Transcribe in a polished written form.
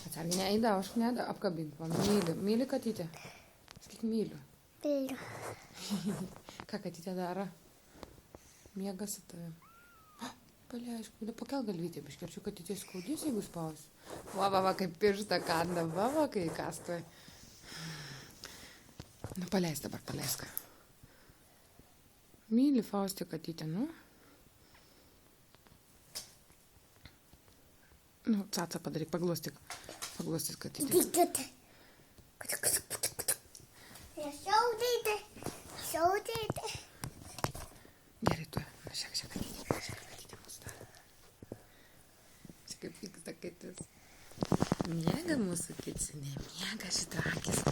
Atsargiai neįdaužk, apkabink. Myli katytę? Sakyk, myliu. Myliu. Ką katytė daro? Miega su tavim. Paleisk, pakel galvytę, biškerčiu katytė skaudys, jeigu spaus. Va, kaip pirštą kanda, va, kai kastuoja. Nu, paleisk dabar, paleisk. Myli Faustė katytę, nu. Nu, caca padaryk, paglostyk katytę. Šiaudėte. Gerai, tu, šiek katytė mūsų daro. Čia kaip vyksta katis. Miega mūsų kicinė, miega šitą akis.